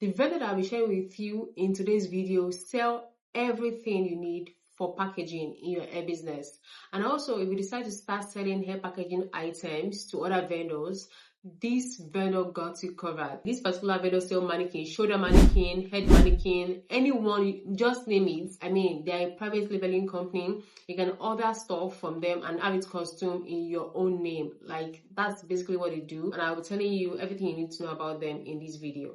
The vendor that I'll be sharing with you in today's video sell everything you need for packaging in your hair business. And also, if you decide to start selling hair packaging items to other vendors, this vendor got you covered. This particular vendor sell mannequin, shoulder mannequin, head mannequin, anyone, just name it. I mean, they're a private labeling company. You can order stuff from them and have it custom in your own name. Like, that's basically what they do. And I'll be telling you everything you need to know about them in this video.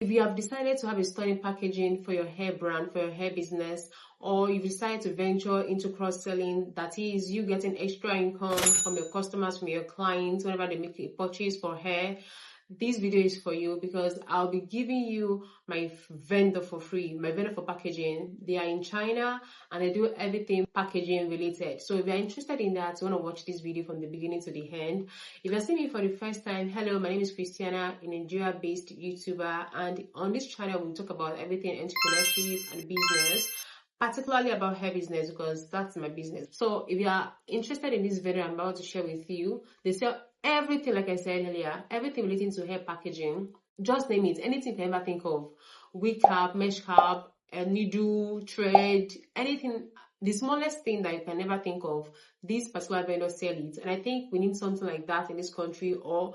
If you have decided to have a stunning packaging for your hair brand, for your hair business, or you decide to venture into cross-selling, that is, you getting extra income from your customers, from your clients, whenever they make a purchase for hair, this video is for you because I'll be giving you my vendor for free, my vendor for packaging. They are in China and they do everything packaging related. So if you're interested in that, you want to watch this video from the beginning to the end. If you're seeing me for the first time, hello, my name is Kristyanah, a Nigeria-based YouTuber, and on this channel we talk about everything entrepreneurship and business, particularly about hair business because that's my business. So if you are interested in this video I'm about to share with you, they sell everything, like I said earlier, everything relating to hair packaging. Just name it, anything you can ever think of. Wig cap, mesh cap, a needle, thread, anything, the smallest thing that you can ever think of, this particular vendor sell it. And I think we need something like that in this country or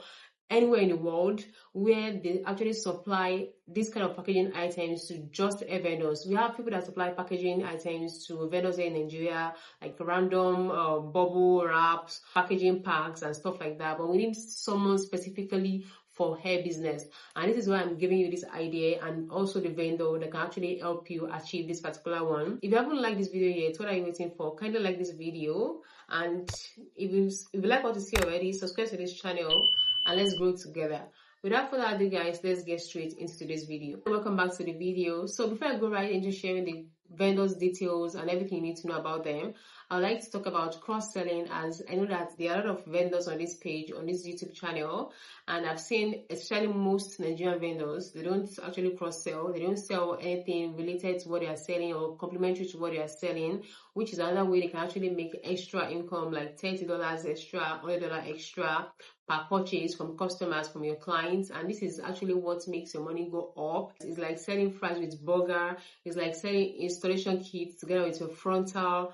anywhere in the world where they actually supply this kind of packaging items to just hair vendors. We have people that supply packaging items to vendors here in Nigeria, like random bubble wraps, packaging packs and stuff like that. But we need someone specifically for hair business. And this is why I'm giving you this idea and also the vendor that can actually help you achieve this particular one. If you haven't liked this video yet, what are you waiting for? Kindly like this video. And if you like what you see already, subscribe to this channel. And let's grow together. Without further ado, guys, let's get straight into today's video. Welcome back to the video. So before I go right into sharing the vendors details and everything you need to know about them, I'd like to talk about cross-selling, as I know that there are a lot of vendors on this page, on this YouTube channel, and I've seen, especially most Nigerian vendors, they don't actually cross-sell. They don't sell anything related to what they are selling or complementary to what they are selling, which is another way they can actually make extra income, like $30 extra, $100 extra per purchase from customers, from your clients. And this is actually what makes your money go up. It's like selling fries with burger. It's like selling installation kits together with your frontal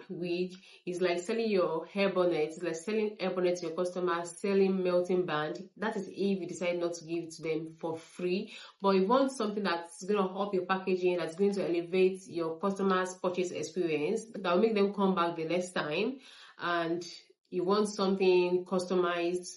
wig. It's like selling your hair bonnet. It's like selling hair bonnet to your customers, selling melting band. That is if you decide not to give it to them for free. But if you want something that's going to help your packaging, that's going to elevate your customers' purchase experience, that will make them come back the next time, and you want something customized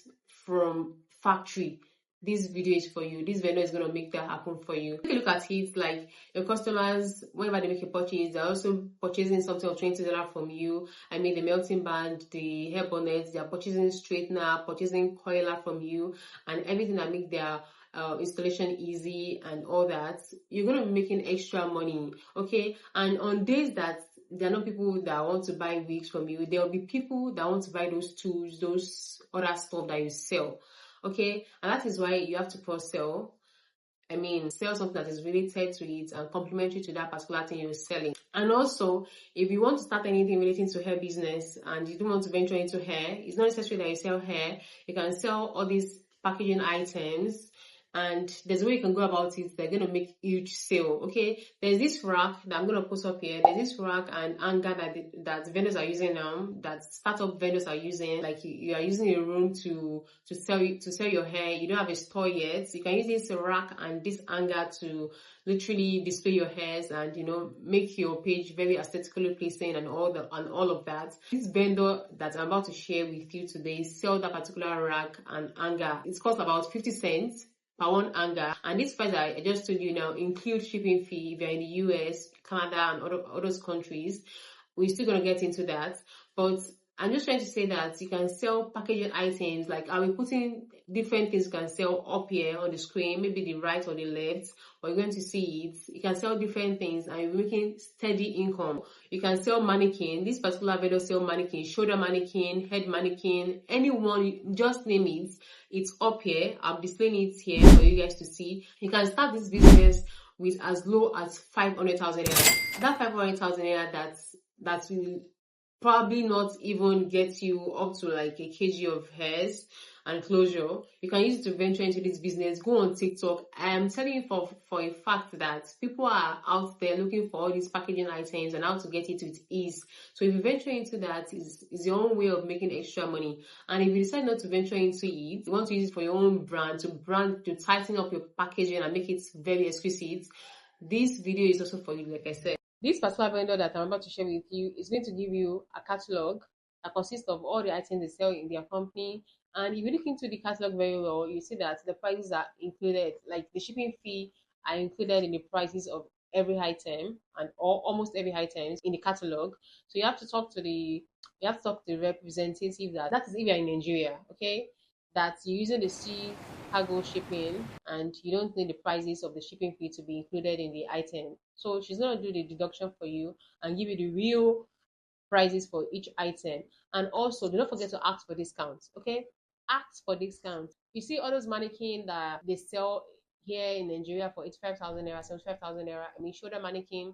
from factory, this video is for you. This vendor is going to make that happen for you. Take a look at it, like your customers, whenever they make a purchase, they're also purchasing something of $20 from you. I mean, the melting band, the hair bonnet, they're purchasing straightener, purchasing coiler from you, and everything that make their installation easy and all that. You're going to be making extra money, okay? And on days that there are not people that want to buy wigs from you, there will be people that want to buy those tools, those other stuff that you sell, okay? And that is why you have to cross-sell. I mean, sell something that is related to it and complementary to that particular thing you're selling. And also, if you want to start anything relating to hair business and you don't want to venture into hair, it's not necessary that you sell hair. You can sell all these packaging items, and there's a way you can go about it. They're going to make huge sale, okay? There's this rack that I'm going to post up here. There's this rack and hanger that vendors are using now, that startup vendors are using. Like you are using a room to sell your hair. You don't have a store yet. So you can use this rack and this hanger to literally display your hairs and, you know, make your page very aesthetically pleasing and all of that. This vendor that I'm about to share with you today sell that particular rack and hanger. It costs about 50 cents per one hanger, and this price I just told you now includes shipping fee if you're in the US, Canada, and other those countries. We're still gonna get into that, but I'm just trying to say that you can sell packaging items. Like I'll be putting different things you can sell up here on the screen, maybe the right or the left, or you're going to see it. You can sell different things and you're making steady income. You can sell mannequin. This particular vendor sell mannequin, shoulder mannequin, head mannequin, anyone, just name it. It's up here. I'm displaying it here for you guys to see. You can start this business with as low as 500,000 naira. That 500,000 naira that will probably not even get you up to like a kg of hairs, and closure. You can use it to venture into this business. Go on TikTok. I am telling you for a fact that people are out there looking for all these packaging items and how to get it with ease. So if you venture into that, is your own way of making extra money. And if you decide not to venture into it, you want to use it for your own brand to tighten up your packaging and make it very exquisite, this video is also for you, like I said. This particular vendor that I'm about to share with you is going to give you a catalog that consists of all the items they sell in their company. And if you look into the catalog very well, you see that the prices are included, like the shipping fee are included in the prices of every item and or almost every item in the catalog. So you have to talk to the representative that is if you're in Nigeria, okay? That you're using the sea cargo shipping and you don't need the prices of the shipping fee to be included in the item. So she's gonna do the deduction for you and give you the real prices for each item. And also, do not forget to ask for discounts. Okay, ask for discounts. You see all those mannequin that they sell here in Nigeria for 85,000 naira, 75,000 naira. I mean, shoulder mannequin.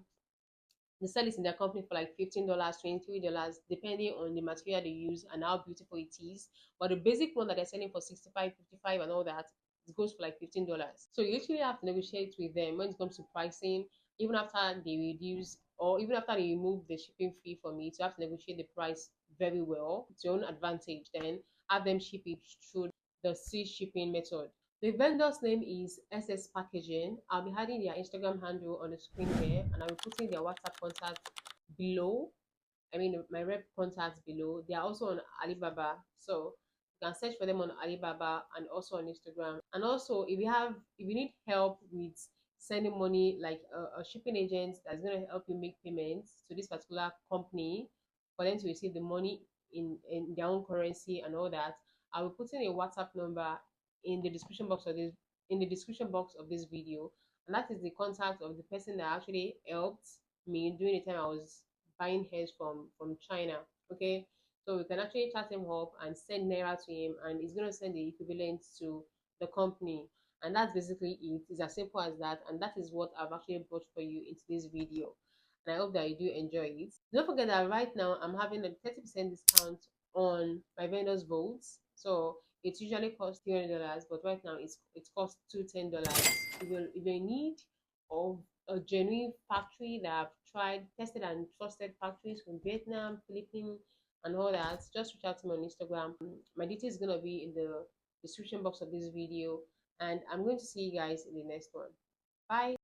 They sell it in their company for like $15, $23, depending on the material they use and how beautiful it is. But the basic one that they're selling for 65, 55, and all that, it goes for like $15. So you literally have to negotiate with them when it comes to pricing, even after they reduce or even after they remove the shipping fee from it. You have to negotiate the price very well to your own advantage. Then have them ship it through the sea shipping method. The vendor's name is SS Packaging. I'll be adding their Instagram handle on the screen here and I'll be putting their WhatsApp contact below. I mean, my rep contacts below. They are also on Alibaba. So you can search for them on Alibaba and also on Instagram. And also, if you need help with sending money, like a shipping agent that's going to help you make payments to this particular company for them to receive the money in their own currency and all that, I will put in a WhatsApp number in the description box of this video, and that is the contact of the person that actually helped me during the time I was buying hairs from China. Okay, so we can actually chat him up and send naira to him, and he's gonna send the equivalent to the company. And that's basically it. It's as simple as that, and that is what I've actually brought for you into this video. And I hope that you do enjoy it. Don't forget that right now I'm having a 30% discount on my vendors votes. So it usually costs $300, but right now it costs $210. If you're in need of a genuine factory that have tried, tested, and trusted factories from Vietnam, Philippines, and all that, just reach out to me on Instagram. My details is gonna be in the description box of this video, and I'm going to see you guys in the next one. Bye.